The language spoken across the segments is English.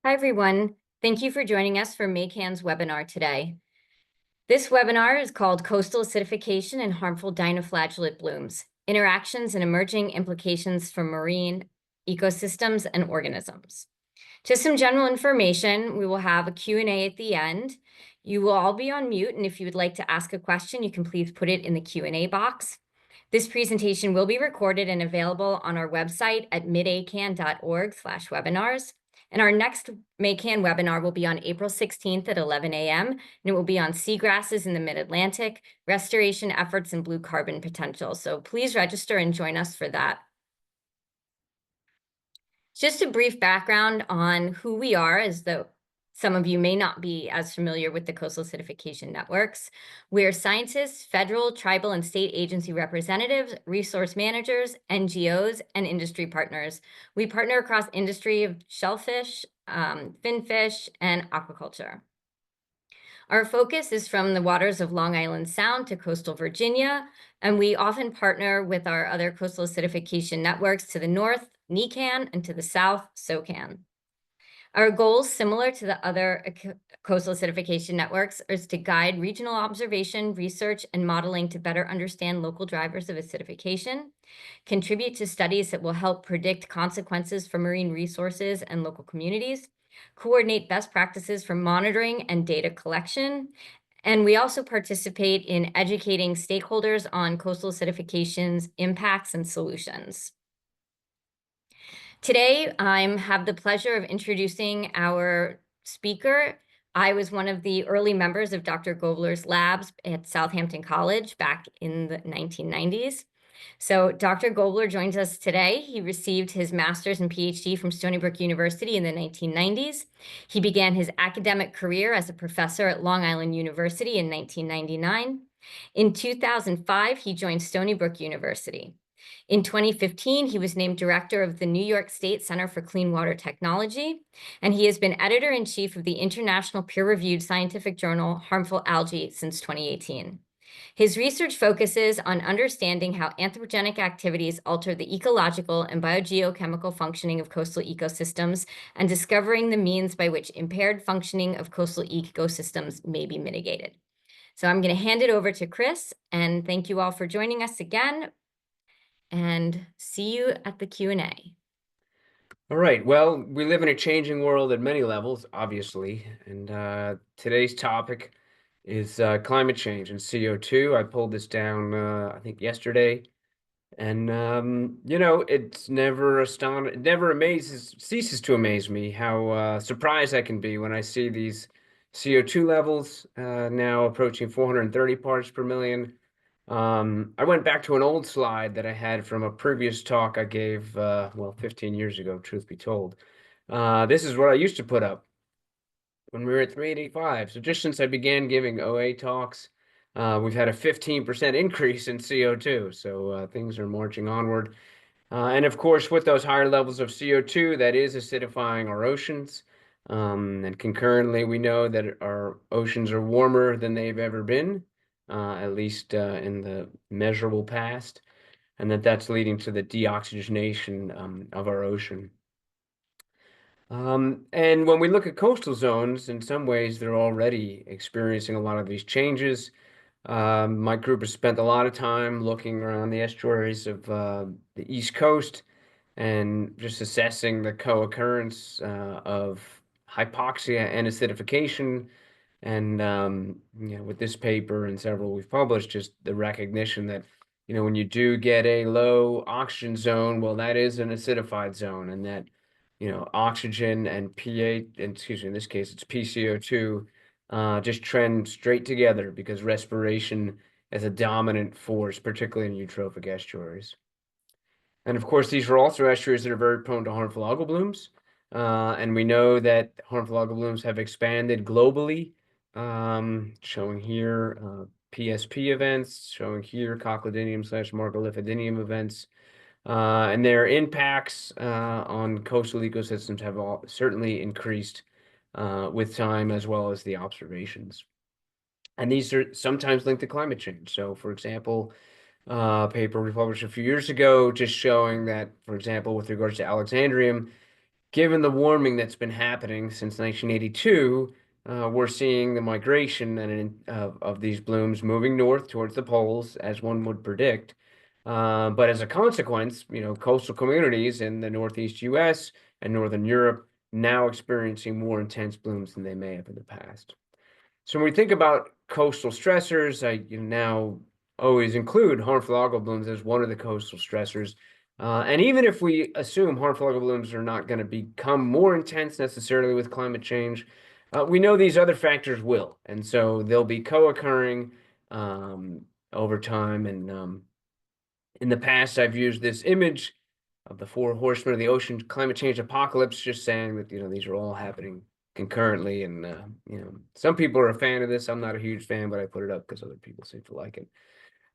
Hi, everyone. Thank you for joining us for MACAN's webinar today. This webinar is called Coastal Acidification and Harmful Dinoflagellate Blooms, Interactions and Emerging Implications for Marine Ecosystems and Organisms. Just some general information, we will have a Q&A at the end. You will all be on mute, and if you would like to ask a question, you can please put it in the Q&A box. This presentation will be recorded and available on our website at midacan.org/webinars. And our next MACAN webinar will be on April 16th at 11 a.m., and it will be on seagrasses in the Mid-Atlantic, restoration efforts and blue carbon potential. So please register and join us for that. Just a brief background on who we are, as though some of you may not be as familiar with the coastal acidification networks. We're scientists, federal, tribal, and state agency representatives, resource managers, NGOs, and industry partners. We partner across industry of shellfish, finfish, and aquaculture. Our focus is from the waters of Long Island Sound to coastal Virginia, and we often partner with our other coastal acidification networks to the north, NECAN, and to the south, SOCAN. Our goals, similar to the other coastal acidification networks, is to guide regional observation, research, and modeling to better understand local drivers of acidification, contribute to studies that will help predict consequences for marine resources and local communities, coordinate best practices for monitoring and data collection, and we also participate in educating stakeholders on coastal acidification's impacts and solutions. Today, I have the pleasure of introducing our speaker. I was one of the early members of Dr. Gobler's labs at Southampton College back in the 1990s. So Dr. Gobler joins us today. He received his master's and PhD from Stony Brook University in the 1990s. He began his academic career as a professor at Long Island University in 1999. In 2005, he joined Stony Brook University. In 2015, he was named director of the New York State Center for Clean Water Technology, and he has been editor-in-chief of the international peer-reviewed scientific journal Harmful Algae since 2018. His research focuses on understanding how anthropogenic activities alter the ecological and biogeochemical functioning of coastal ecosystems and discovering the means by which impaired functioning of coastal ecosystems may be mitigated. So I'm going to hand it over to Chris, and thank you all for joining us again, and see you at the Q&A. All right. Well, we live in a changing world at many levels, obviously, and today's topic is climate change and CO2. I pulled this down, I think, yesterday, and it's never ceases to amaze me how surprised I can be when I see these CO2 levels now approaching 430 parts per million. I went back to an old slide that I had from a previous talk I gave, 15 years ago, truth be told. This is what I used to put up when we were at 385. So just since I began giving OA talks, we've had a 15% increase in CO2. So things are marching onward. And of course, with those higher levels of CO2, that is acidifying our oceans. And concurrently, we know that our oceans are warmer than they've ever been, at least in the measurable past, and that's leading to the deoxygenation of our ocean. And when we look at coastal zones, in some ways, they're already experiencing a lot of these changes. My group has spent a lot of time looking around the estuaries of the East Coast and just assessing the co-occurrence of hypoxia and acidification. And with this paper and several we've published, just the recognition that when you do get a low oxygen zone, well, that is an acidified zone, and that oxygen and pH, and excuse me, in this case it's PCO2, just trend straight together because respiration is a dominant force, particularly in eutrophic estuaries. And of course, these are also estuaries that are very prone to harmful algal blooms. And we know that harmful algal blooms have expanded globally, showing here PSP events, showing here Cochladinium/Margalefidinium events. And their impacts on coastal ecosystems have certainly increased with time, as well as the observations. And these are sometimes linked to climate change. So, for example, a paper we published a few years ago just showing that, for example, with regards to Alexandrium, given the warming that's been happening since 1982, we're seeing the migration of these blooms moving north towards the poles, as one would predict. But as a consequence, coastal communities in the Northeast US and Northern Europe now experiencing more intense blooms than they may have in the past. So when we think about coastal stressors, I now always include harmful algal blooms as one of the coastal stressors. And even if we assume harmful algal blooms are not going to become more intense necessarily with climate change, we know these other factors will. And so they'll be co-occurring over time. And in the past, I've used this image of the four horsemen of the ocean climate change apocalypse, just saying that, these are all happening concurrently. And, some people are a fan of this. I'm not a huge fan, but I put it up because other people seem to like it.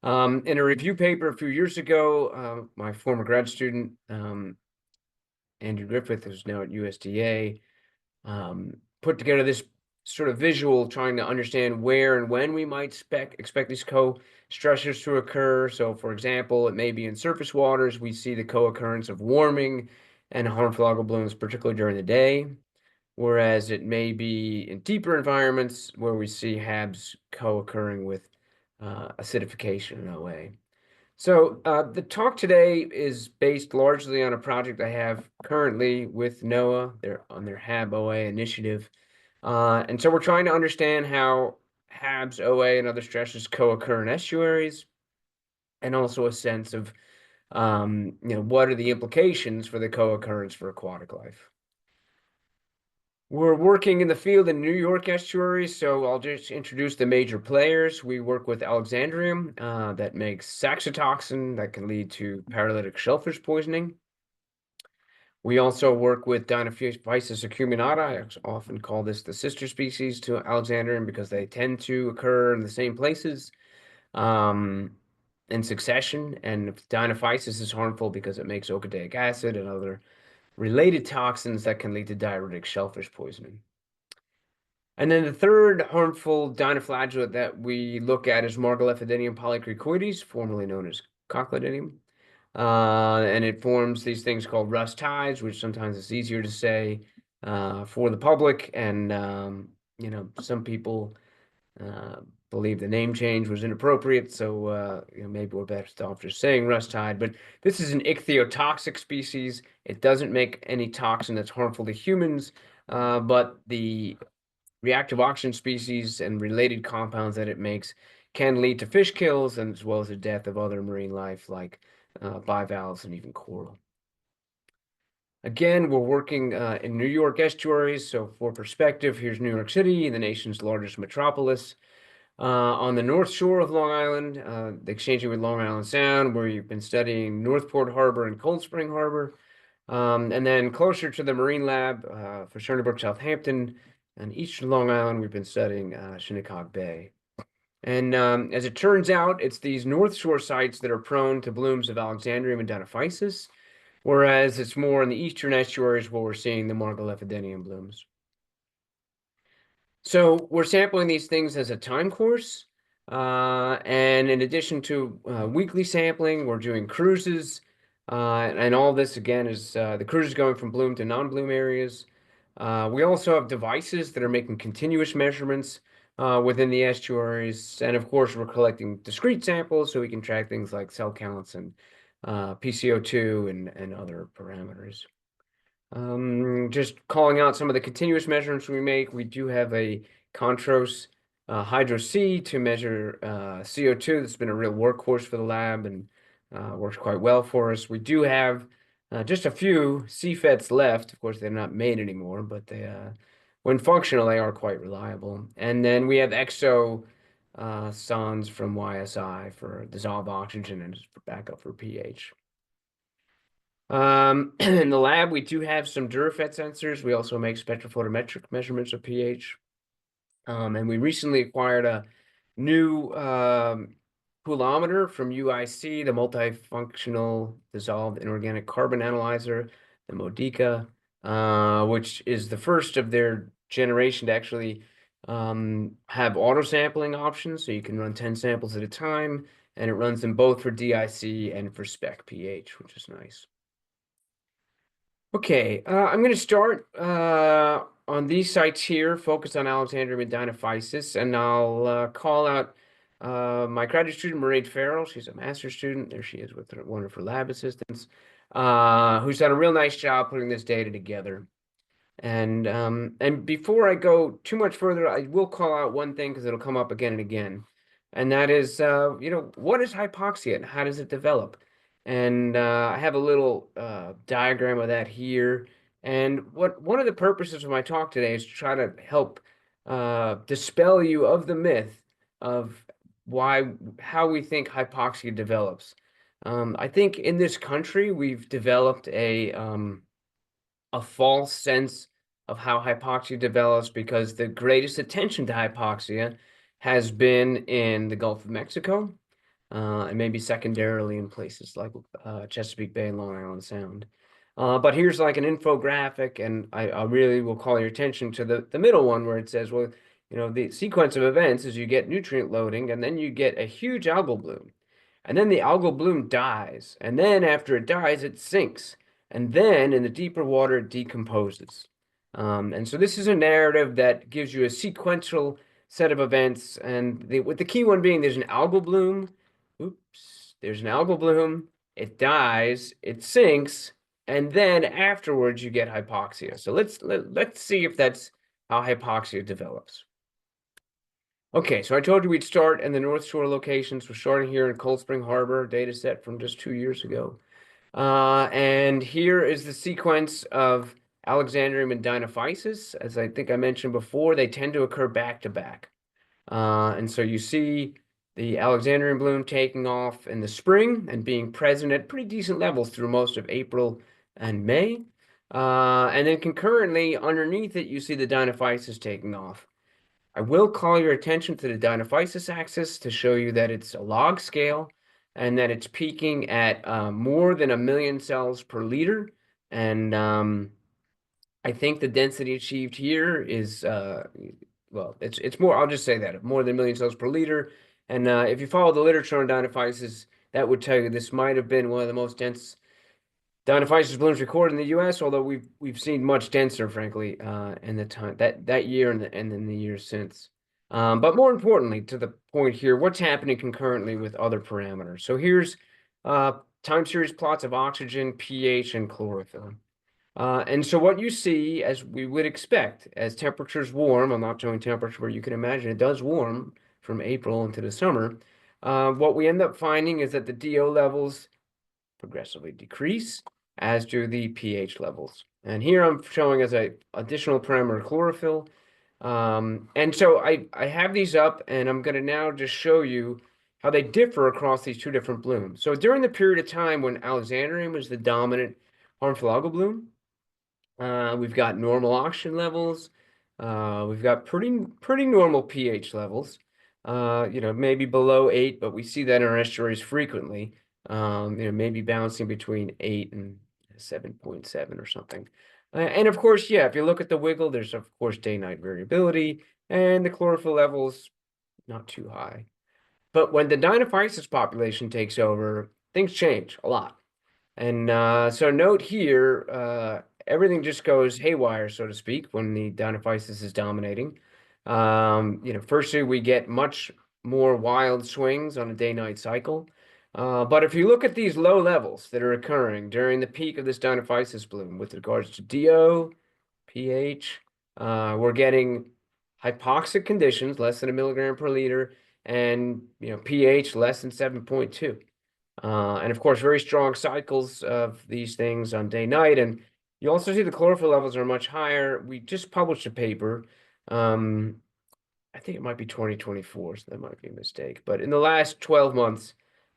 In a review paper a few years ago, my former grad student, Andrew Griffith, who's now at USDA, put together this sort of visual trying to understand where and when we might expect these co-stressors to occur. So, for example, it may be in surface waters. We see the co-occurrence of warming and harmful algal blooms, particularly during the day, whereas it may be in deeper environments where we see HABs co-occurring with acidification in OA. So the talk today is based largely on a project I have currently with NOAA. They're on their HAB OA initiative. And so we're trying to understand how HABs, OA, and other stresses co-occur in estuaries, and also a sense of, what are the implications for the co-occurrence for aquatic life. We're working in the field in New York estuaries, so I'll just introduce the major players. We work with Alexandrium that makes saxitoxin that can lead to paralytic shellfish poisoning. We also work with Dinophysis acuminata. I often call this the sister species to Alexandrium because they tend to occur in the same places in succession. And Dinophysis is harmful because it makes okadaic acid and other related toxins that can lead to diuretic shellfish poisoning. And then the third harmful dinoflagellate that we look at is Margalefidinium polykrikoides, formerly known as Cochleidinium. And it forms these things called rust tides, which sometimes it's easier to say for the public. And, some people believe the name change was inappropriate. So, maybe we're best off just saying rust tide. But this is an ichthyotoxic species. It doesn't make any toxin that's harmful to humans, but the reactive oxygen species and related compounds that it makes can lead to fish kills and as well as the death of other marine life like bivalves and even coral. Again, we're working in New York estuaries. So for perspective, here's New York City, the nation's largest metropolis. On the North Shore of Long Island, exchanging with Long Island Sound, where you've been studying Northport Harbor and Cold Spring Harbor. And then closer to the Marine Lab for Stony Brook, Southampton, and eastern Long Island, we've been studying Shinnecock Bay. And as it turns out, it's these North Shore sites that are prone to blooms of Alexandrium and Dinophysis, whereas it's more in the eastern estuaries where we're seeing the Margalefidinium blooms. So we're sampling these things as a time course. And in addition to weekly sampling, we're doing cruises. And all this, again, is the cruises going from bloom to non-bloom areas. We also have devices that are making continuous measurements within the estuaries. And of course, we're collecting discrete samples so we can track things like cell counts and PCO2 and other parameters. Just calling out some of the continuous measurements we make. We do have a Contras Hydro-C to measure CO2. That's been a real workhorse for the lab and works quite well for us. We do have just a few CFETs left. Of course, they're not made anymore, but they, when functional, they are quite reliable. And then we have EXO SONS from YSI for dissolved oxygen and for backup for pH. In the lab, we do have some Durafet sensors. We also make spectrophotometric measurements of pH. And we recently acquired a new coulometer from UIC, the multifunctional dissolved inorganic carbon analyzer, the MODICA, which is the first of their generation to actually have auto sampling options. So you can run 10 samples at a time, and it runs them both for DIC and for spec pH, which is nice. Okay, I'm going to start on these sites here, focus on Alexandrium and Dinophysis, and I'll call out my graduate student, Marie Farrell. She's a master's student. There she is with one of her lab assistants, who's done a real nice job putting this data together. And before I go too much further, I will call out one thing because it'll come up again and again, and that is, what is hypoxia and how does it develop? And I have a little diagram of that here. And one of the purposes of my talk today is to try to help dispel you of the myth of how we think hypoxia develops. I think in this country we've developed a false sense of how hypoxia develops because the greatest attention to hypoxia has been in the Gulf of Mexico, and maybe secondarily in places like Chesapeake Bay and Long Island Sound. But here's like an infographic, and I really will call your attention to the middle one where it says, well, the sequence of events is you get nutrient loading, and then you get a huge algal bloom. And then the algal bloom dies. And then after it dies, it sinks. And then in the deeper water, it decomposes. And so this is a narrative that gives you a sequential set of events. And with the key one being there's an algal bloom. Oops, there's an algal bloom. It dies, it sinks, and then afterwards you get hypoxia. So let's see if that's how hypoxia develops. Okay, so I told you we'd start in the North Shore locations. We're starting here in Cold Spring Harbor, data set from just 2 years ago. And here is the sequence of Alexandrium and Dinophysis. As I think I mentioned before, they tend to occur back to back. And so you see the Alexandrium bloom taking off in the spring and being present at pretty decent levels through most of April and May. And then concurrently underneath it, you see the Dinophysis taking off. I will call your attention to the Dinophysis axis to show you that it's a log scale and that it's peaking at more than 1 million cells per liter. And I think the density achieved here is, well, it's more, I'll just say that, more than 1 million cells per liter. And if you follow the literature on Dinophysis, that would tell you this might have been one of the most dense Dinophysis blooms recorded in the U.S., although we've seen much denser, frankly, in the time that year and in the years since. But more importantly, to the point here, what's happening concurrently with other parameters. So here's time series plots of oxygen, pH, and chlorophyll. And so what you see, as we would expect, as temperatures warm, I'm not showing temperature, but you can imagine it does warm from April into the summer. What we end up finding is that the DO levels progressively decrease, as do the pH levels. And here I'm showing as a additional parameter chlorophyll. And so I have these up, and I'm going to now just show you how they differ across these two different blooms. So during the period of time when Alexandrium was the dominant harmful algal bloom, we've got normal oxygen levels. We've got pretty normal pH levels. Maybe below 8, but we see that in our estuaries frequently. Maybe bouncing between 8 and 7.7 or something. And of course, yeah, if you look at the wiggle, there's of course day-night variability, and the chlorophyll levels not too high. But when the Dinophysis population takes over, things change a lot. And so note here, everything just goes haywire, so to speak, when the Dinophysis is dominating. Firstly, we get much more wild swings on a day-night cycle. But if you look at these low levels that are occurring during the peak of this Dinophysis bloom with regards to DO, pH, we're getting hypoxic conditions, less than 1 milligram per liter, and pH less than 7.2. And of course, very strong cycles of these things on day night. And you also see the chlorophyll levels are much higher. We just published a paper. I think it might be 2024, so that might be a mistake. But in the last 12 months,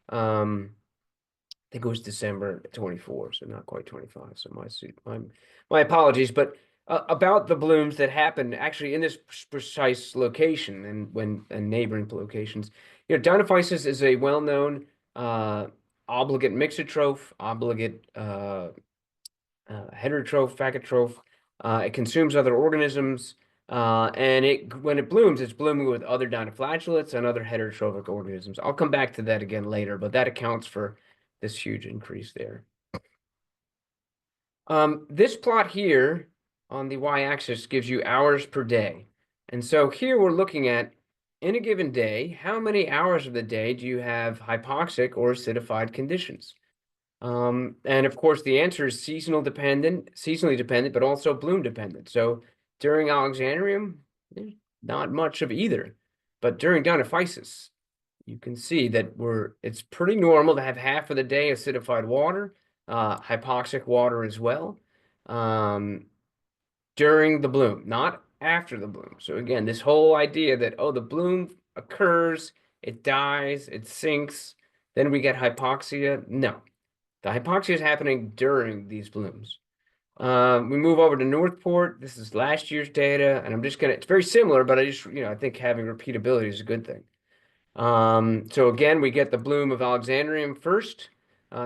I think it was December 24, so not quite 25. So my apologies. But about the blooms that happen actually in this precise location and neighboring locations, Dinophysis is a well-known obligate mixotroph, obligate heterotroph, phagotroph. It consumes other organisms, and when it blooms, it's blooming with other dinoflagellates and other heterotrophic organisms. I'll come back to that again later, but that accounts for this huge increase there. This plot here on the y-axis gives you hours per day. And so here we're looking at, in a given day, how many hours of the day do you have hypoxic or acidified conditions? And of course, the answer is seasonally dependent, but also bloom dependent. So during Alexandrium, there's not much of either. But during Dinophysis, you can see that it's pretty normal to have half of the day acidified water, hypoxic water as well, um, during the bloom, not after the bloom. So again, this whole idea that, oh, the bloom occurs, it dies, it sinks, then we get hypoxia. No, the hypoxia is happening during these blooms. We move over to Northport. This is last year's data, and it's very similar, but I think having repeatability is a good thing. So again, we get the bloom of Alexandrium first,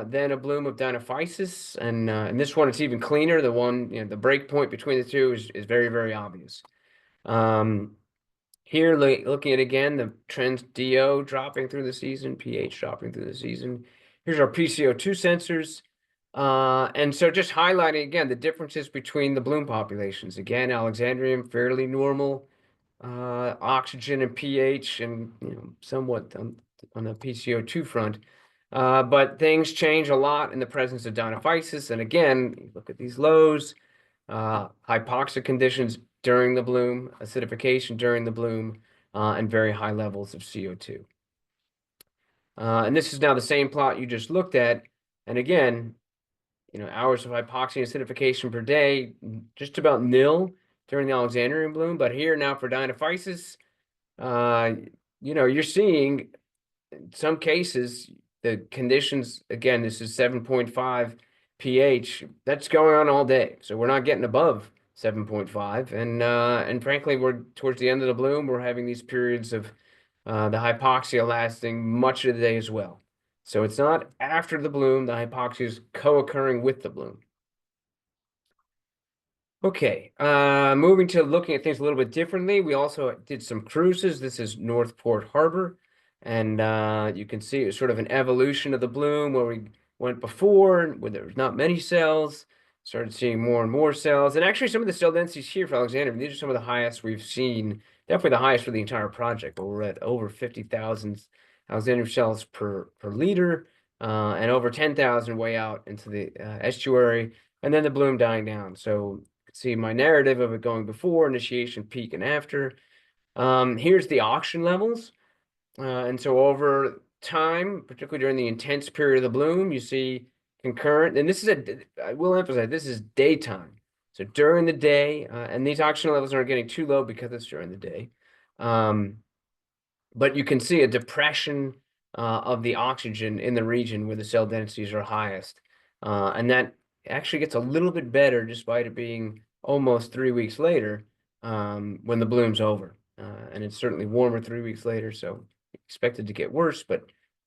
then a bloom of Dinophysis, and this one it's even cleaner. The one, the break point between the two is very, very obvious. Um, Here, looking at again the trends, DO dropping through the season, pH dropping through the season. Here's our PCO2 sensors. And so just highlighting again the differences between the bloom populations. Again, Alexandrium fairly normal, oxygen and pH, and somewhat on the PCO2 front. But things change a lot in the presence of Dinophysis. And again, look at these lows, hypoxic conditions during the bloom, acidification during the bloom, and very high levels of CO2. And this is now the same plot you just looked at. And again, hours of hypoxia and acidification per day, just about nil during the Alexandrian bloom. But here now for Dinophysis, you're seeing in some cases the conditions, again, this is 7.5 pH, that's going on all day. So we're not getting above 7.5. And frankly, we're towards the end of the bloom, we're having these periods of the hypoxia lasting much of the day as well. So it's not after the bloom, the hypoxia is co-occurring with the bloom. Okay, moving to looking at things a little bit differently. We also did some cruises. This is Northport Harbor, and you can see it's sort of an evolution of the bloom where we went before, where there was not many cells, started seeing more and more cells. And actually, some of the cell densities here for Alexandrium, these are some of the highest we've seen, definitely the highest for the entire project. We're at over 50,000 Alexandrium cells per liter, and over 10,000 way out into the estuary, and then the bloom dying down. So see my narrative of it going before, initiation, peak, and after. Here's the oxygen levels. And so over time, particularly during the intense period of the bloom, you see concurrent, and I will emphasize, this is daytime. So during the day, and these oxygen levels aren't getting too low because it's during the day. But you can see a depression of the oxygen in the region where the cell densities are highest. And that actually gets a little bit better despite it being almost 3 weeks later when the bloom's over. And it's certainly warmer 3 weeks later, so expected to get worse, but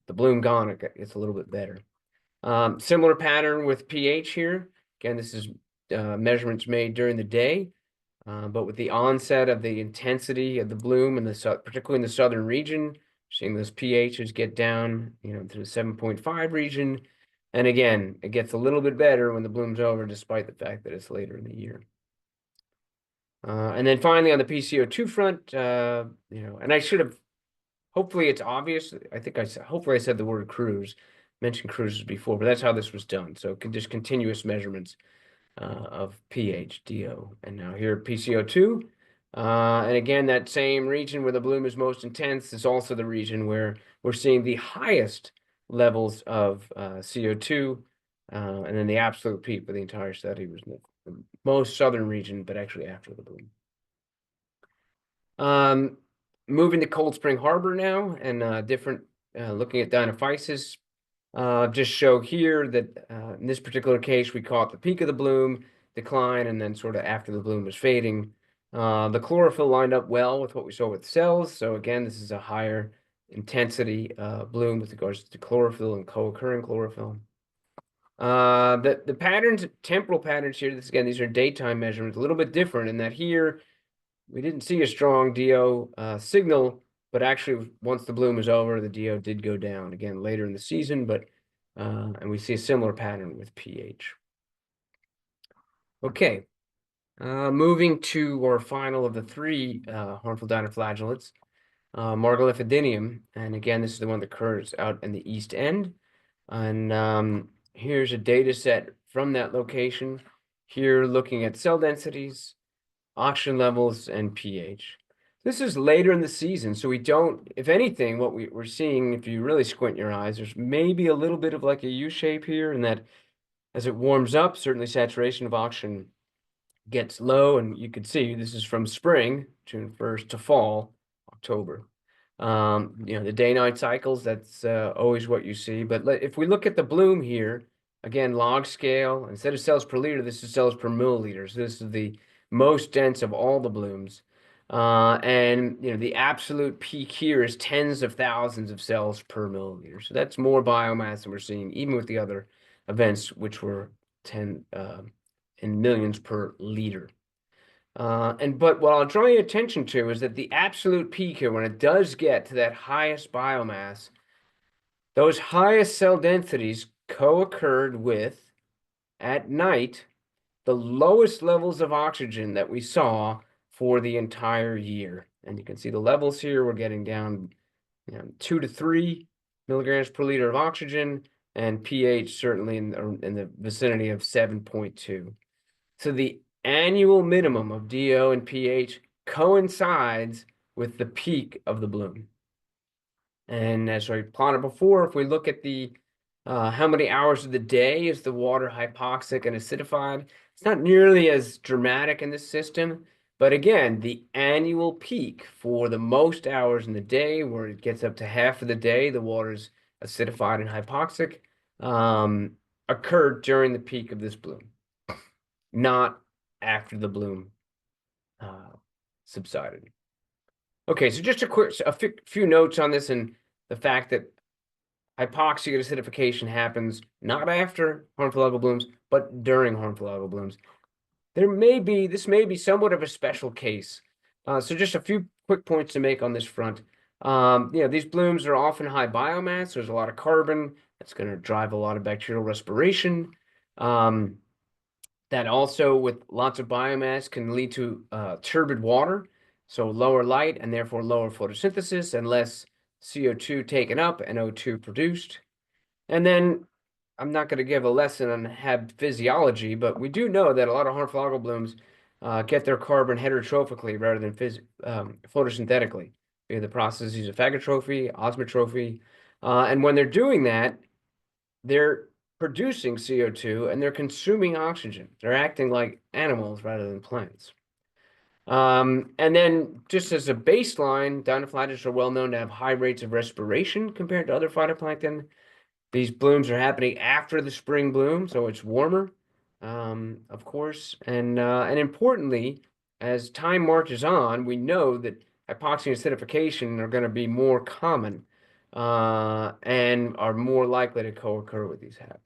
the bloom gone, it gets a little bit better. Similar pattern with pH here. Again, this is measurements made during the day. But with the onset of the intensity of the bloom, particularly in the southern region, seeing those pHs get down, to the 7.5 region. And again, it gets a little bit better when the bloom's over, despite the fact that it's later in the year. And then finally on the PCO2 front, and I should have, hopefully it's obvious. Hopefully I said the word cruise, mentioned cruises before, but that's how this was done. So just continuous measurements of pH, DO, and now here PCO2. And again, that same region where the bloom is most intense is also the region where we're seeing the highest levels of CO2. And then the absolute peak for the entire study was in the most southern region, but actually after the bloom. Moving to Cold Spring Harbor now, and looking at Dinophysis. Just show here that in this particular case, we caught the peak of the bloom, decline, and then sort of after the bloom was fading. The chlorophyll lined up well with what we saw with cells. So again, this is a higher intensity bloom with regards to chlorophyll and co-occurring chlorophyll. The patterns, temporal patterns here, these are daytime measurements, a little bit different in that here we didn't see a strong DO signal, but actually once the bloom was over, the DO did go down again later in the season, and we see a similar pattern with pH. Okay, moving to our final of the three harmful dinoflagellates, Margalefidinium. And again, this is the one that occurs out in the east end. And here's a data set from that location. Here, looking at cell densities, oxygen levels, and pH. This is later in the season, so we don't, if anything, what we're seeing, if you really squint your eyes, there's maybe a little bit of like a U shape here, and that as it warms up, certainly saturation of oxygen gets low, and you can see this is from spring, June 1st, to fall, October. The day-night cycles, that's always what you see. But if we look at the bloom here, again, log scale, instead of cells per liter, this is cells per milliliter. So this is the most dense of all the blooms. And the absolute peak here is tens of thousands of cells per milliliter. So that's more biomass than we're seeing, even with the other events, which were 10 in millions per liter. But what I'll draw your attention to is that the absolute peak here, when it does get to that highest biomass, those highest cell densities co-occurred with, at night, the lowest levels of oxygen that we saw for the entire year. And you can see the levels here, we're getting down 2 to 3 milligrams per liter of oxygen, and pH certainly in the vicinity of 7.2. So the annual minimum of DO and pH coincides with the peak of the bloom. And as I plotted before, if we look at the how many hours of the day is the water hypoxic and acidified, it's not nearly as dramatic in this system. But again, the annual peak for the most hours in the day, where it gets up to half of the day, the water's acidified and hypoxic, occurred during the peak of this bloom, not after the bloom subsided. Okay, so just a few notes on this and the fact that hypoxia and acidification happens not after harmful algal blooms, but during harmful algal blooms. This may be somewhat of a special case. So just a few quick points to make on this front. These blooms are often high biomass. There's a lot of carbon. That's going to drive a lot of bacterial respiration. That also, with lots of biomass, can lead to turbid water, so lower light and therefore lower photosynthesis and less CO2 taken up and O2 produced. And then I'm not going to give a lesson on Hab physiology, but we do know that a lot of harmful algal blooms get their carbon heterotrophically rather than photosynthetically via the processes of phagotrophy, osmotrophy. And when they're doing that, they're producing CO2 and they're consuming oxygen. They're acting like animals rather than plants. And then just as a baseline, dinoflagellates are well known to have high rates of respiration compared to other phytoplankton. These blooms are happening after the spring bloom, so it's warmer, of course. And importantly, as time marches on, we know that hypoxia and acidification are going to be more common and are more likely to co-occur with these HABs.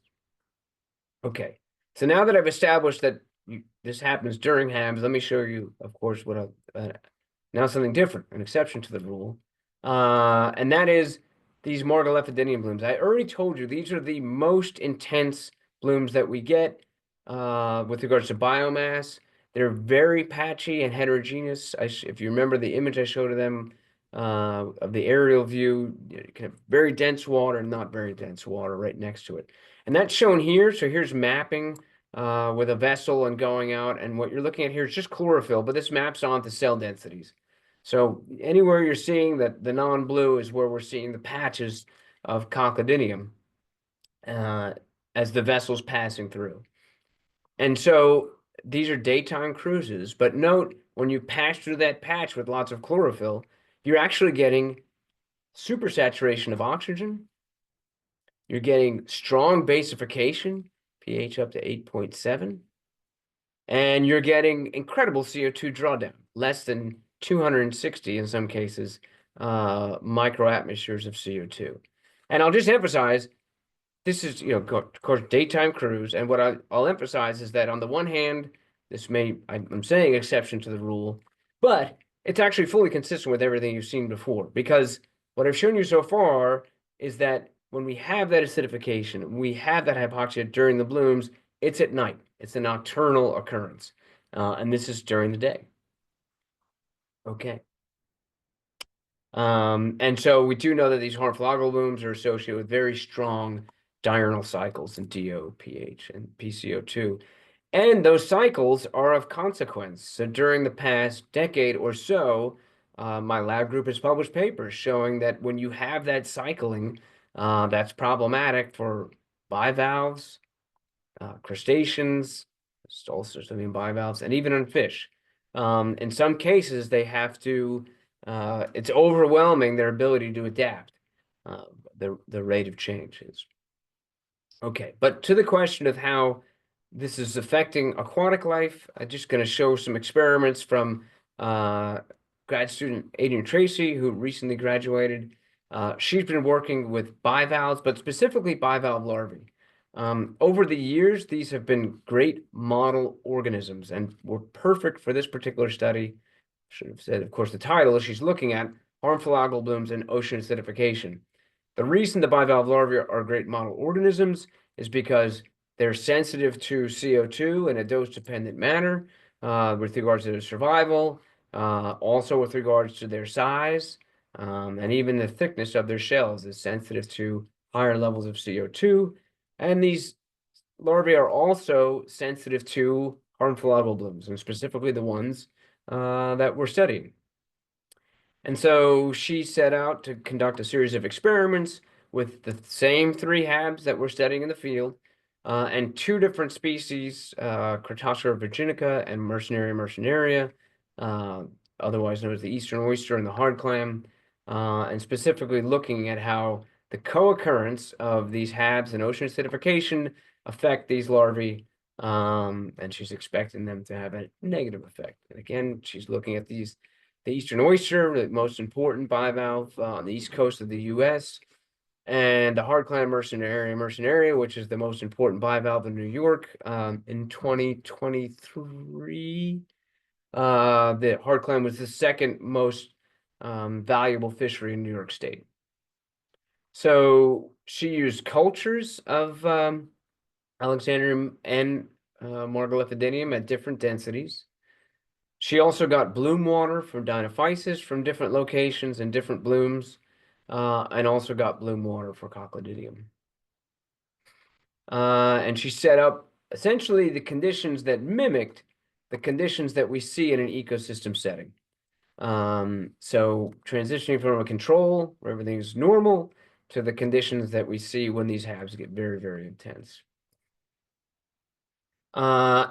Okay, so now that I've established that this happens during HABs, let me show you, of course, now something different, an exception to the rule, and that is these Margalefidinium blooms. I already told you these are the most intense blooms that we get with regards to biomass. They're very patchy and heterogeneous. If you remember the image I showed of them of the aerial view, you can have very dense water and not very dense water right next to it. And that's shown here. So here's mapping with a vessel and going out. And what you're looking at here is just chlorophyll, but this maps onto cell densities. So anywhere you're seeing that the non-blue is where we're seeing the patches of Coclodidium as the vessel's passing through. And so these are daytime cruises, but note when you pass through that patch with lots of chlorophyll, you're actually getting supersaturation of oxygen. You're getting strong basification, pH up to 8.7. And you're getting incredible CO2 drawdown, less than 260 in some cases, microatmospheres of CO2. And I'll just emphasize, this is, of course, daytime cruise. And what I'll emphasize is that on the one hand, I'm saying exception to the rule, but it's actually fully consistent with everything you've seen before. Because what I've shown you so far is that when we have that acidification, we have that hypoxia during the blooms, it's at night. It's a nocturnal occurrence, and this is during the day. Okay. And so we do know that these harmful algal blooms are associated with very strong diurnal cycles in DO, pH, and PCO2. And those cycles are of consequence. So during the past decade or so, my lab group has published papers showing that when you have that cycling, that's problematic for bivalves, crustaceans, also swimming bivalves, and even on fish. In some cases, they have to, it's overwhelming their ability to adapt. The rate of change is. Okay, but to the question of how this is affecting aquatic life, I'm just going to show some experiments from grad student Adrian Tracy, who recently graduated. She's been working with bivalves, but specifically bivalve larvae. Over the years, these have been great model organisms and were perfect for this particular study. Should have said, of course, the title she's looking at, harmful algal blooms and ocean acidification. The reason the bivalve larvae are great model organisms is because they're sensitive to CO2 in a dose-dependent manner with regards to their survival, also with regards to their size, and even the thickness of their shells is sensitive to higher levels of CO2. And these larvae are also sensitive to harmful algal blooms, and specifically the ones that we're studying. And so she set out to conduct a series of experiments with the same 3 HABs that we're studying in the field, and 2 different species, Crotacea virginica and Mercenaria mercenaria, otherwise known as the eastern oyster and the hard clam, and specifically looking at how the co-occurrence of these HABs and ocean acidification affect these larvae, and she's expecting them to have a negative effect. And again, she's looking at the eastern oyster, the most important bivalve on the east coast of the U.S., and the hard clam mercenaria, which is the most important bivalve in New York. In 2023, the hard clam was the second most valuable fishery in New York State. So she used cultures of Alexandrium and Margalefidinium at different densities. She also got bloom water from Dinophysis from different locations and different blooms, and also got bloom water for Cochlodidium. And she set up essentially the conditions that mimicked the conditions that we see in an ecosystem setting. So transitioning from a control where everything's normal to the conditions that we see when these HABs get very, very intense. And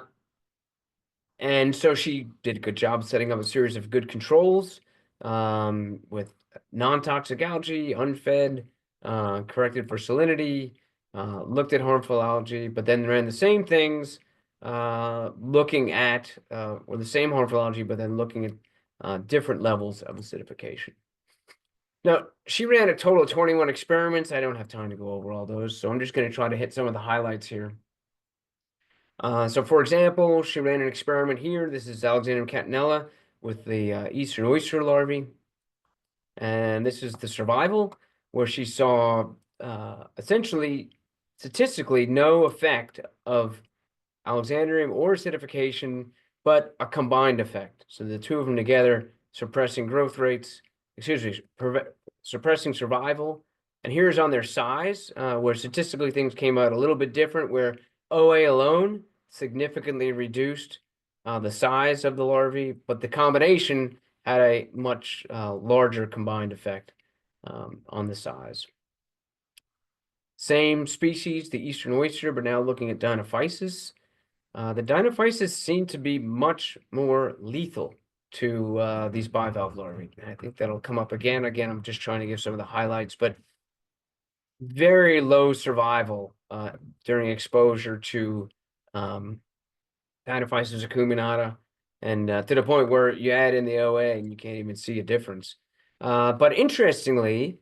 so she did a good job setting up a series of good controls with non-toxic algae, unfed, corrected for salinity, looked at harmful algae, but then ran the same things looking at, or the same harmful algae, but then looking at different levels of acidification. Now, she ran a total of 21 experiments. I don't have time to go over all those, so I'm just going to try to hit some of the highlights here. So for example, she ran an experiment here. This is Alexandrium catenella with the eastern oyster larvae. And this is the survival, where she saw essentially, statistically, no effect of Alexandrium or acidification, but a combined effect. So the 2 of them together suppressing growth rates, suppressing survival. And here's on their size, where statistically things came out a little bit different, where OA alone significantly reduced the size of the larvae, but the combination had a much larger combined effect on the size. Same species, the eastern oyster, but now looking at Dinophysis. The Dinophysis seem to be much more lethal to these bivalve larvae. I think that'll come up again. Again, I'm just trying to give some of the highlights, but very low survival during exposure to Dinophysis acuminata, and to the point where you add in the OA and you can't even see a difference. But interestingly,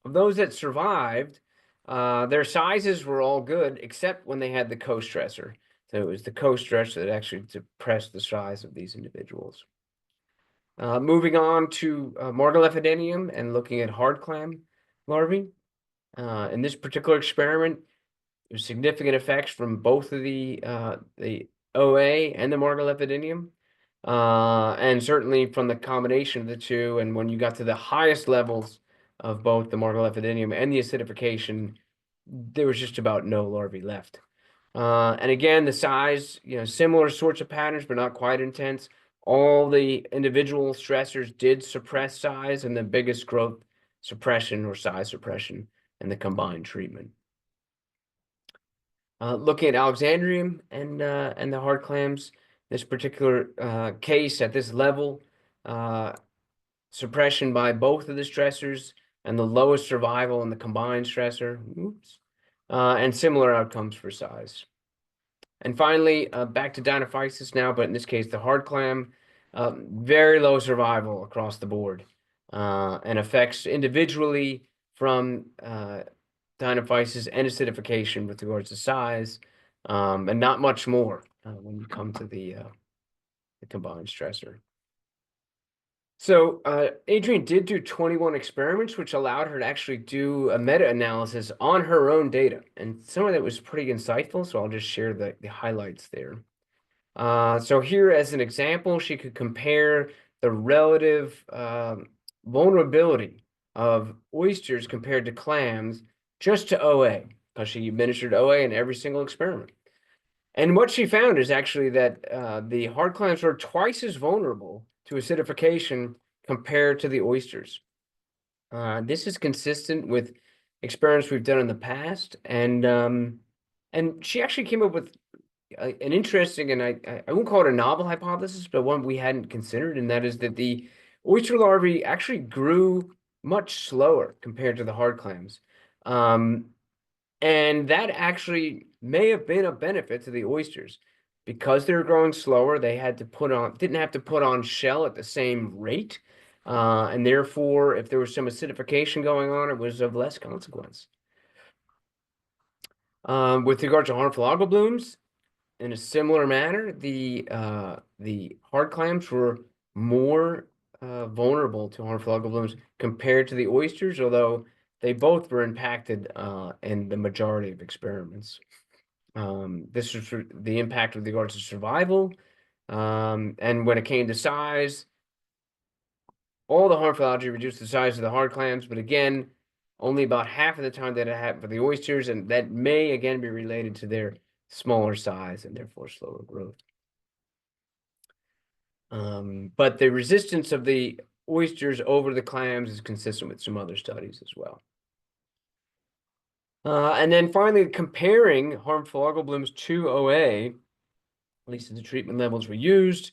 of those that survived, their sizes were all good, except when they had the co-stressor. So it was the co-stressor that actually depressed the size of these individuals. Moving on to Margalefidinium and looking at hard clam larvae. In this particular experiment, There's significant effects from both of the OA and the Margalefidinium, and certainly from the combination of the two. And when you got to the highest levels of both the Margalefidinium and the acidification, there was just about no larvae left. And again, the size, similar sorts of patterns, but not quite intense. All the individual stressors did suppress size, and the biggest growth suppression or size suppression in the combined treatment. Looking at Alexandrium and the hard clams, this particular case at this level, suppression by both of the stressors and the lowest survival in the combined stressor. Oops. And similar outcomes for size. And finally, back to Dinophysis now, but in this case, the hard clam, very low survival across the board, and effects individually from Dinophysis and acidification with regards to size, and not much more when you come to the combined stressor. So Adrienne did do 21 experiments, which allowed her to actually do a meta-analysis on her own data. And some of that was pretty insightful, so I'll just share the highlights there. So here, as an example, she could compare the relative vulnerability of oysters compared to clams just to OA, because she administered OA in every single experiment. And what she found is actually that the hard clams are twice as vulnerable to acidification compared to the oysters. This is consistent with experiments we've done in the past, and she actually came up with an interesting, and I won't call it a novel hypothesis, but one we hadn't considered, and that is that the oyster larvae actually grew much slower compared to the hard clams. And that actually may have been a benefit to the oysters. Because they were growing slower, they didn't have to put on shell at the same rate. And therefore, if there was some acidification going on, it was of less consequence. With regard to harmful algal blooms, in a similar manner, the hard clams were more vulnerable to harmful algal blooms compared to the oysters, although they both were impacted in the majority of experiments. This was the impact with regards to survival. And when it came to size, all the harmful algae reduced the size of the hard clams, but again, only about half of the time that it happened for the oysters, and that may again be related to their smaller size and therefore slower growth. But the resistance of the oysters over the clams is consistent with some other studies as well. And then finally, comparing harmful algal blooms to OA, at least the treatment levels were used,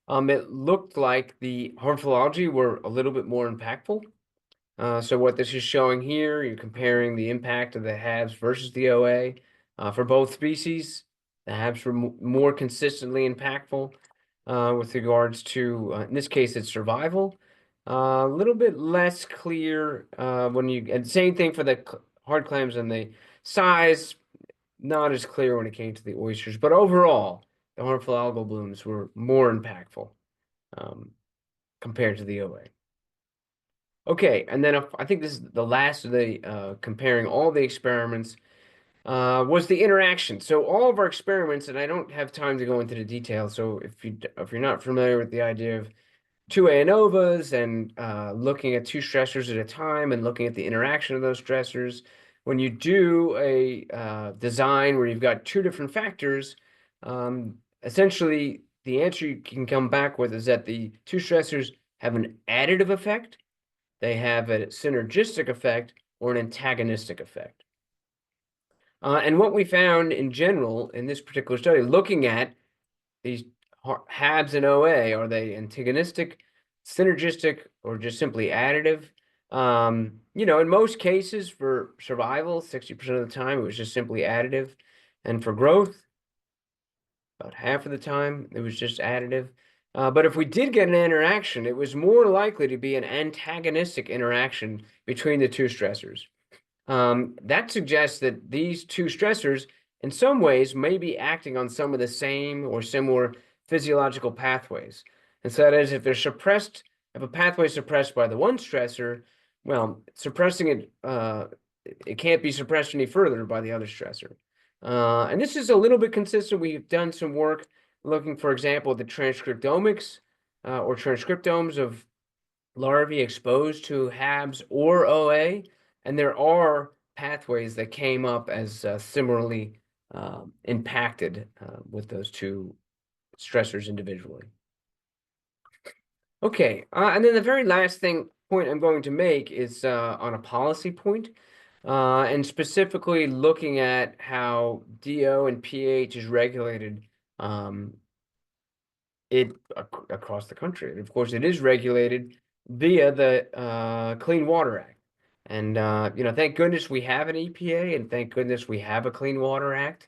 it looked like the harmful algae were a little bit more impactful. So what this is showing here, you're comparing the impact of the HABs versus the OA. For both species, the HABs were more consistently impactful with regards to, in this case, it's survival. A little bit less clear and same thing for the hard clams, and the size, not as clear when it came to the oysters. But overall, the harmful algal blooms were more impactful compared to the OA. Okay, and then I think this is the last of the comparing all the experiments was the interaction. So all of our experiments, and I don't have time to go into the details. So if you're not familiar with the idea of two ANOVAs and looking at two stressors at a time and looking at the interaction of those stressors, when you do a design where you've got two different factors, essentially the answer you can come back with is that the two stressors have an additive effect, they have a synergistic effect, or an antagonistic effect. And what we found in general in this particular study, looking at these HABs and OA, are they antagonistic, synergistic, or just simply additive? In most cases for survival, 60% of the time, it was just simply additive. And for growth, about half of the time, it was just additive. But if we did get an interaction, it was more likely to be an antagonistic interaction between the two stressors. That suggests that these two stressors, in some ways, may be acting on some of the same or similar physiological pathways. And so that is, if a pathway is suppressed by the one stressor, well, suppressing it, it can't be suppressed any further by the other stressor. And this is a little bit consistent. We've done some work looking, for example, at the transcriptomics or transcriptomes of larvae exposed to HABs or OA, and there are pathways that came up as similarly impacted with those two stressors individually. Okay, and then the very last point I'm going to make is on a policy point, and specifically looking at how DO and pH is regulated um, across the country. And of course, it is regulated via the Clean Water Act. And thank goodness we have an EPA, and thank goodness we have a Clean Water Act.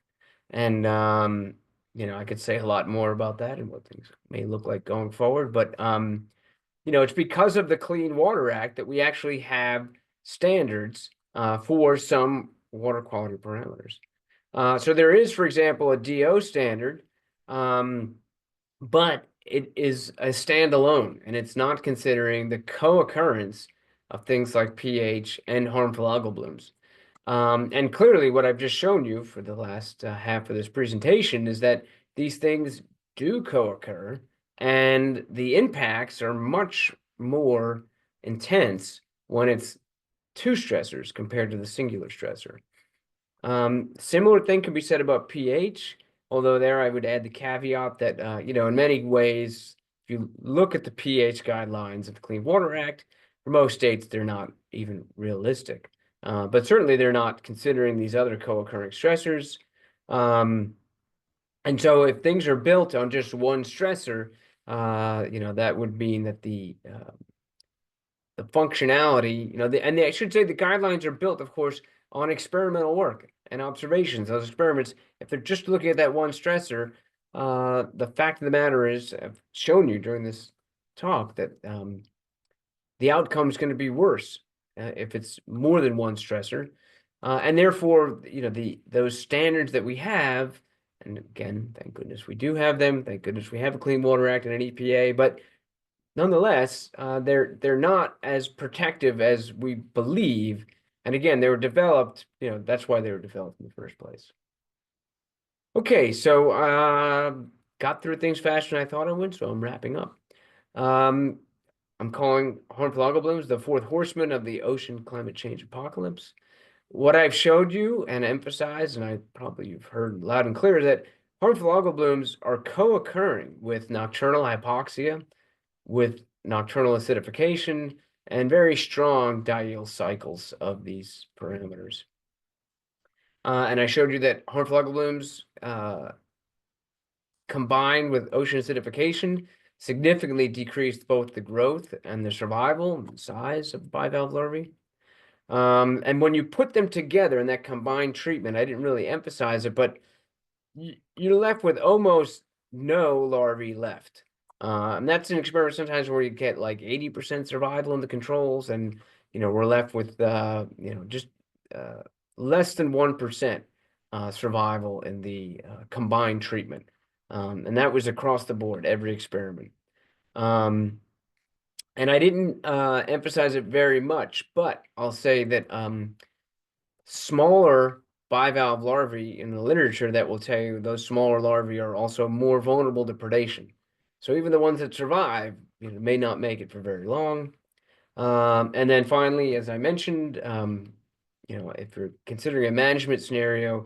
And I could say a lot more about that and what things may look like going forward. But it's because of the Clean Water Act that we actually have standards for some water quality parameters. So there is, for example, a DO standard. But it is a standalone, and it's not considering the co-occurrence of things like pH and harmful algal blooms. And clearly, what I've just shown you for the last half of this presentation is that these things do co-occur, and the impacts are much more intense when it's two stressors compared to the singular stressor. Similar thing can be said about pH, although there I would add the caveat that, in many ways, if you look at the pH guidelines of the Clean Water Act, for most states, they're not even realistic. But certainly they're not considering these other co-occurring stressors. And so if things are built on just one stressor, that would mean that the functionality, and I should say the guidelines are built, of course, on experimental work and observations. Those experiments, if they're just looking at that one stressor, the fact of the matter is, I've shown you during this talk that the outcome is going to be worse if it's more than one stressor. And therefore, those standards that we have, and again, thank goodness we do have them. Thank goodness we have a Clean Water Act and an EPA, but nonetheless, they're not as protective as we believe. And again, they were developed, that's why they were developed in the first place. Okay, so got through things faster than I thought I would, so I'm wrapping up. I'm calling harmful algal blooms the fourth horseman of the ocean climate change apocalypse. What I've showed you and emphasized, and you've heard loud and clear, is that harmful algal blooms are co-occurring with nocturnal hypoxia, with nocturnal acidification, and very strong diel cycles of these parameters. And I showed you that harmful algal blooms combined with ocean acidification significantly decreased both the growth and the survival and size of bivalve larvae. And when you put them together in that combined treatment, I didn't really emphasize it, but you're left with almost no larvae left. And that's an experiment sometimes where you get like 80% survival in the controls, and we're left with just less than 1% survival in the combined treatment. And that was across the board, every experiment. And I didn't emphasize it very much, but I'll say that smaller bivalve larvae in the literature that will tell you those smaller larvae are also more vulnerable to predation. So even the ones that survive, may not make it for very long. And then finally, as I mentioned, if you're considering a management scenario,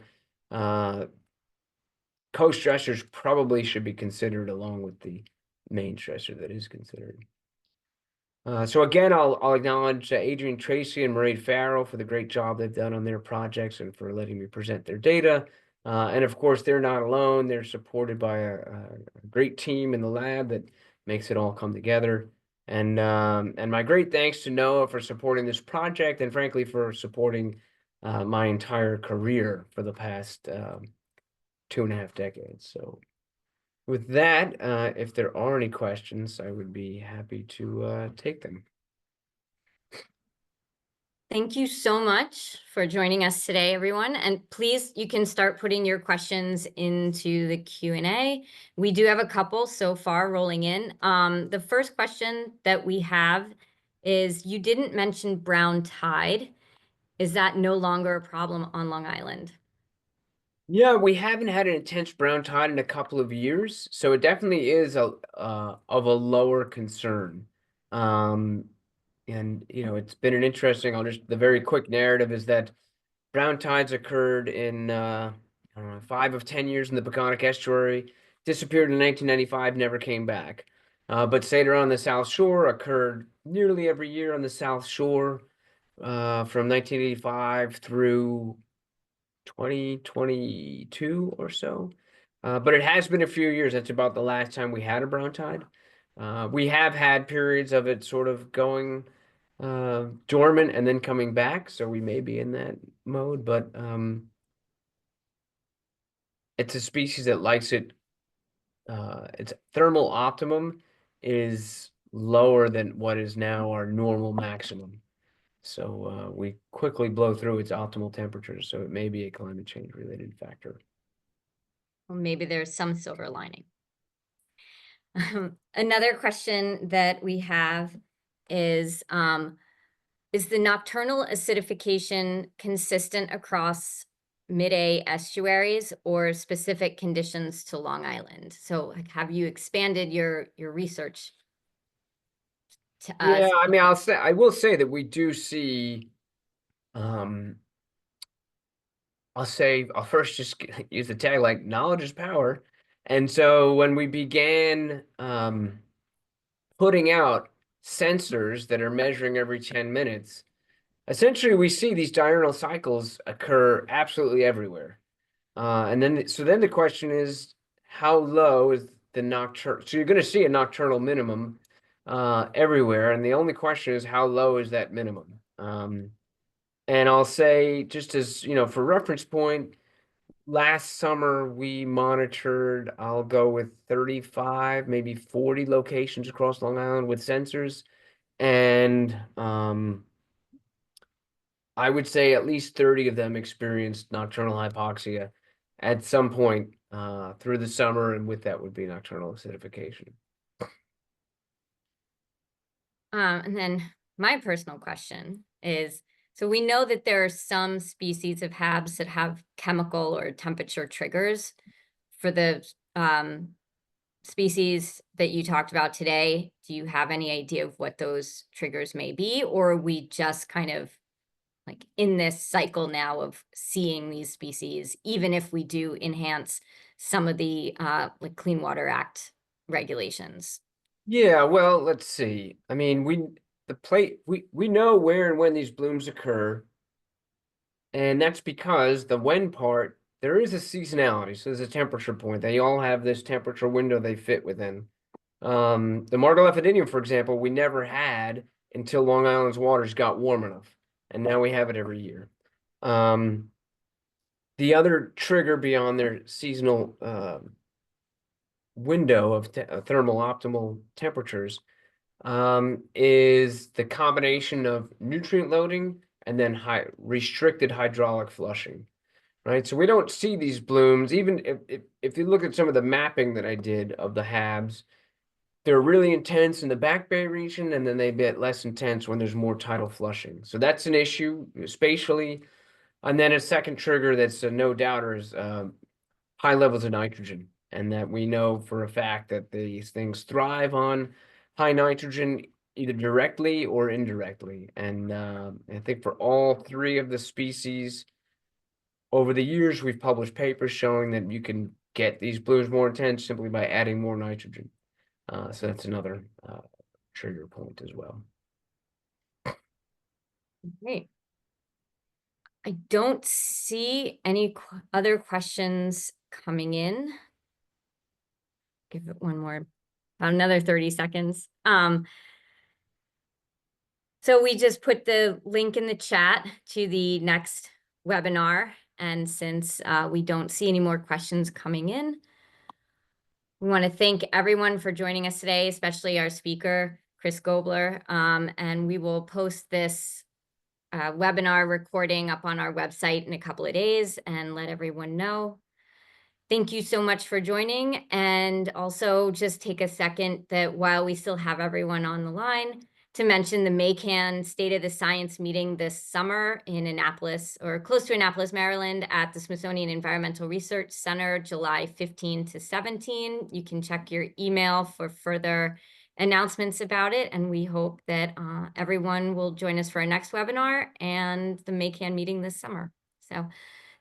co-stressors probably should be considered along with the main stressor that is considered. So again, I'll acknowledge Adrian Tracy and Mairead Farrell for the great job they've done on their projects and for letting me present their data. And of course, they're not alone. They're supported by a great team in the lab that makes it all come together. And my great thanks to NOAA for supporting this project, and frankly for supporting my entire career for the past 2.5 decades. So with that, if there are any questions, I would be happy to take them. Thank you so much for joining us today, everyone. And please, you can start putting your questions into the Q&A. We do have a couple so far rolling in. The first question that we have is, you didn't mention brown tide. Is that no longer a problem on Long Island? Yeah, we haven't had an intense brown tide in a couple of years, so it definitely is a of a lower concern. Um, and it's been an interesting. The very quick narrative is that brown tides occurred in I don't know, 5 of 10 years in the Peconic Estuary, disappeared in 1995, never came back. But Seder on the South Shore occurred nearly every year on the South Shore from 1985 through 2022 or so. But it has been a few years. That's about the last time we had a brown tide. We have had periods of it sort of going dormant and then coming back, so we may be in that mode, but it's a species that likes it. Its thermal optimum is lower than what is now our normal maximum. So we quickly blow through its optimal temperatures, so it may be a climate change related factor. Well, maybe there's some silver lining. Another question that we have is the nocturnal acidification consistent across mid-A estuaries or specific conditions to Long Island? So like, have you expanded your research to us? Yeah, I mean, I will say that we do see, um, I'll first just use the tag like knowledge is power. And so when we began putting out sensors that are measuring every 10 minutes, essentially we see these diurnal cycles occur absolutely everywhere. So then the question is, how low is the nocturnal? So you're going to see a nocturnal minimum everywhere, and the only question is how low is that minimum? And I'll say, just as for reference point, last summer we monitored, I'll go with 35, maybe 40 locations across Long Island with sensors, and I would say at least 30 of them experienced nocturnal hypoxia at some point through the summer, and with that would be nocturnal acidification. And then my personal question is, so we know that there are some species of HABs that have chemical or temperature triggers. For the species that you talked about today, do you have any idea of what those triggers may be? Or are we just kind of like in this cycle now of seeing these species, even if we do enhance some of the like Clean Water Act regulations? Yeah, well, let's see. I mean, we know where and when these blooms occur, and that's because the when part, there is a seasonality. So there's a temperature point. They all have this temperature window they fit within. The Margalefidinium, for example, we never had until Long Island's waters got warm enough, and now we have it every year. Um, the other trigger beyond their seasonal window of thermal optimal temperatures is the combination of nutrient loading and then restricted hydraulic flushing, right? So we don't see these blooms, even if you look at some of the mapping that I did of the HABs, they're really intense in the Back Bay region, and then they get less intense when there's more tidal flushing. So that's an issue spatially. And then a second trigger that's a no doubter is high levels of nitrogen, and that we know for a fact that these things thrive on high nitrogen either directly or indirectly. And I think for all three of the species, over the years, we've published papers showing that you can get these blooms more intense simply by adding more nitrogen. So that's another trigger point as well. Great. I don't see any other questions coming in. Give it one more, about another 30 seconds. So we just put the link in the chat to the next webinar. And since we don't see any more questions coming in, we want to thank everyone for joining us today, especially our speaker, Chris Gobler. And we will post this webinar recording up on our website in a couple of days and let everyone know. Thank you so much for joining. And also just take a second that while we still have everyone on the line, to mention the MACAN State of the Science meeting this summer in Annapolis, or close to Annapolis, Maryland, at the Smithsonian Environmental Research Center, July 15 to 17. You can check your email for further announcements about it, and we hope that everyone will join us for our next webinar and the MACAN meeting this summer. So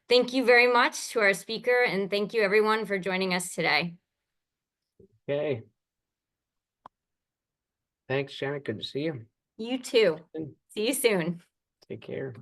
thank you very much to our speaker, and thank you everyone for joining us today. Okay. Thanks, Janet. Good to see you. You too. See you soon. Take care.